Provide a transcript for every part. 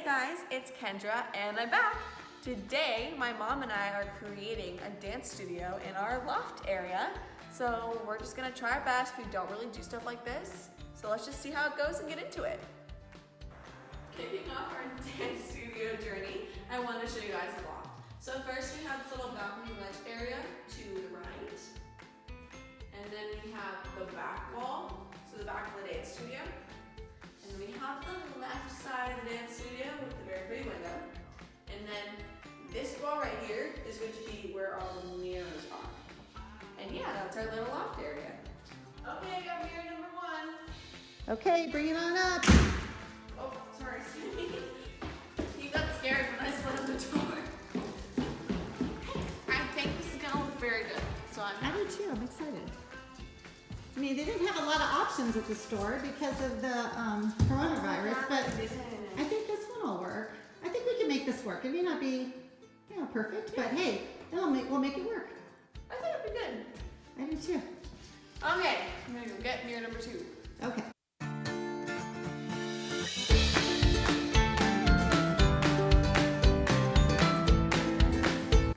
guys, it's Kendra and I'm back. Today, my mom and I are creating a dance studio in our loft area. So we're just gonna try our best. We don't really do stuff like this. So let's just see how it goes and get into it. Kicking off our dance studio journey, I want to show you guys the loft. So first we have this little balcony ledge area to the right. And then we have the back wall, so the back of the dance studio. And then we have the left side of the dance studio with the very big window. And then this wall right here is going to be where all the mirrors are. And yeah, that's our little loft area. Okay, I got mirror number 1. Okay, bring it on up. Oh, sorry. You got scared when I slammed the door. I think this is going to look very good. So I do too, I'm excited. I mean, they didn't have a lot of options at the store because of the coronavirus, but I think this one will work. I think we can make this work. It may not be, perfect, but hey, we'll make it work. I think it'll be good. I do too. Okay, I'm gonna go get mirror number 2. Okay.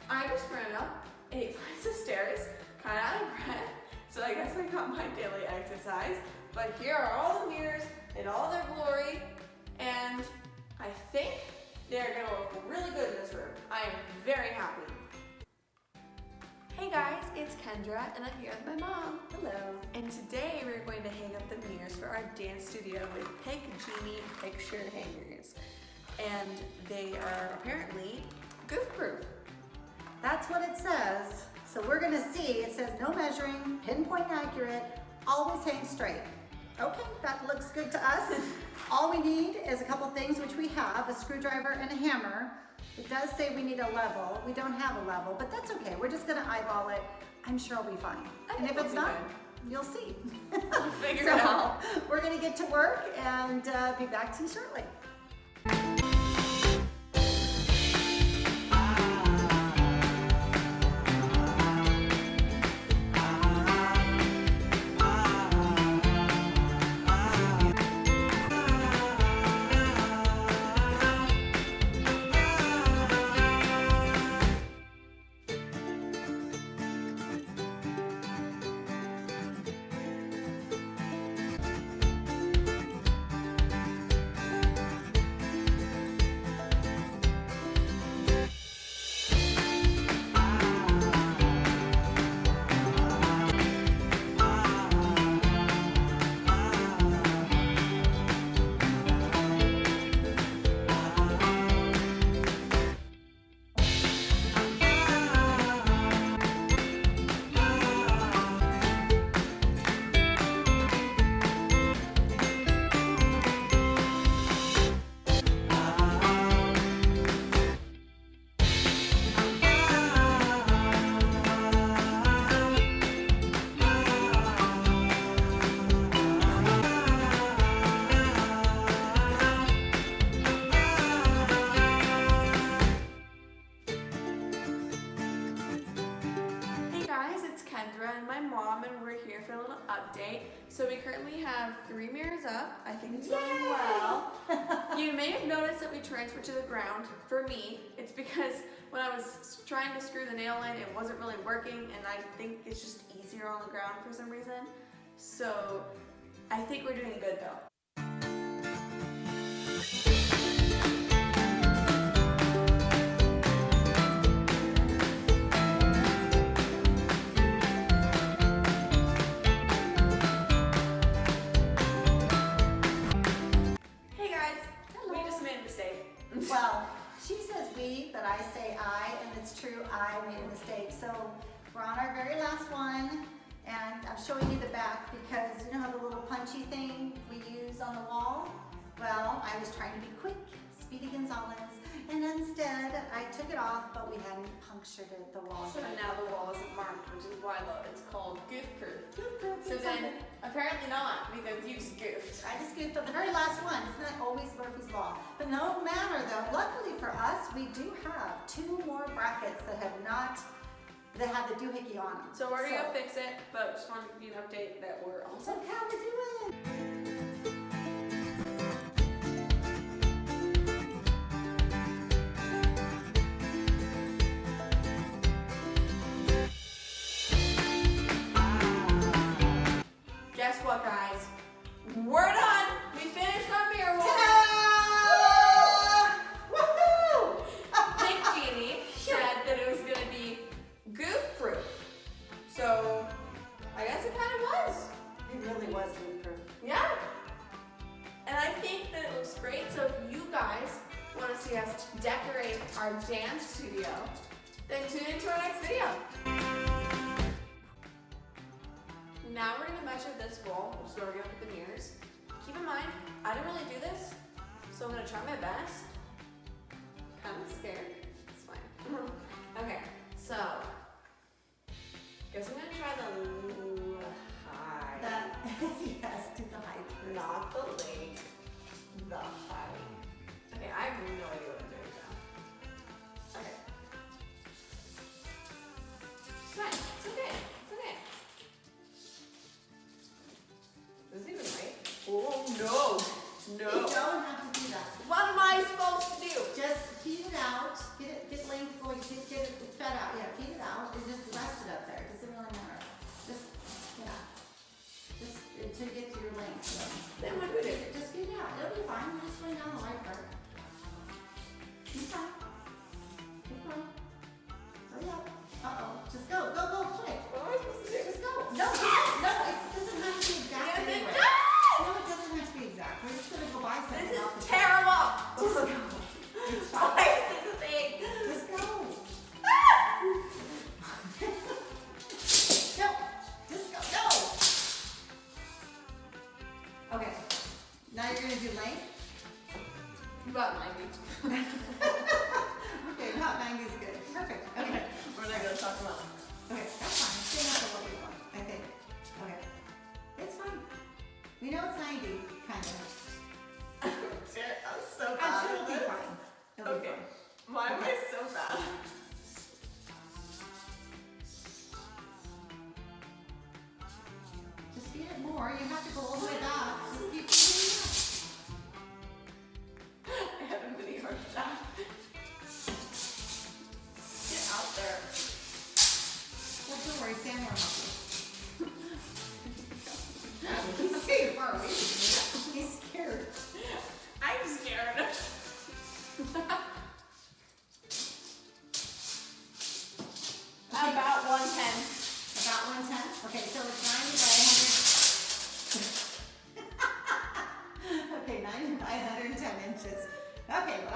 I just ran up 8 flights of stairs, kind of out of breath. So I guess I got my daily exercise, but here are all the mirrors in all their glory, and I think they're gonna look really good in this room. I am very happy. Hey guys, it's Kendra, and I'm here with my mom. Hello. And today we're going to hang up the mirrors for our dance studio with PICGENIE picture hangers. And they are apparently goof proof. That's what it says. So we're gonna see, it says no measuring, pinpoint accurate, always hang straight. Okay, that looks good to us. All we need is a couple things, which we have, a screwdriver and a hammer. It does say we need a level. We don't have a level, but that's okay. We're just gonna eyeball it. I'm sure it'll be fine. And if it's not, you'll see. We'll figure it out. We're gonna get to work and be back to you shortly. And my mom, and we're here for a little update. So we currently have 3 mirrors up. I think it's going well. You may have noticed that we transferred to the ground. For me, it's because when I was trying to screw the nail in, it wasn't really working, and I think it's just easier on the ground for some reason. So I think we're doing good though. Well, she says we, but I say I, and it's true, I made a mistake. So we're on our very last one, and I'm showing you the back because you know how the little punchy thing we use on the wall? Well, I was trying to be quick, Speedy Gonzalez, and instead I took it off, but we hadn't punctured it, the wall. So now the wall isn't marked, which is why it's called goof proof. Goof proof. So then, apparently not, because you goofed. I just goofed on the very last one. Isn't that always Murphy's Law? But no matter though, luckily for us, we do have 2 more brackets that have the doohickey on them. So we're gonna go fix it, but just wanted to give you an update that we're all set. So how we doing? see us decorate our dance studio, then tune into our next video. Now we're gonna measure this wall, which is where we're gonna put the mirrors. Keep in mind, I didn't really do this, so I'm gonna try my best. Kind of scared. It's fine. Okay, so guess I'm gonna try the high. Yes, do the height first. Not the length, the height. Okay, I have no idea what I'm doing now. Okay. It's fine. It's okay. It's okay. Is this even right? Oh no! No! You don't have to do that. What am I supposed to do? Just feed it out. Get length going. Get it fed out. Yeah, feed it out and just rest it up there. It doesn't really matter. Just until you get to your length. So. Then what do we do? Just feed it out. It'll be fine. We'll just bring down the light part. Keep fine. Keep going. Hurry up. Uh-oh. Just go. Go, go, quick. What am I supposed to do? Just go. No, it doesn't have to be exact Yes, it anyway. does! No, it doesn't have to be exact. We're just going to go buy something. This off is the terrible! Just go. It's fine. Why is this a thing? Just go. Go. Just go. Go. Okay. Now you're going to do length. About 90. Okay, about 90 is good. Perfect. Okay. We're not gonna talk about Okay, that's fine. Stay up to what we want. I think. Okay. It's fine. We know it's 90, kind of. I'm so bad. I'm sure it'll be fine. It'll be Okay. fine. Why am I so bad? Just feed it more. You have to go all the way back. Just keep feeding it. I have a mini heart attack. Get out there. Well, don't worry. Sam will help you. He's scared. He's scared. I'm scared. About 110. About 110? Okay, so it's 90 by 100. Okay, 90 by 110 inches. Okay, well,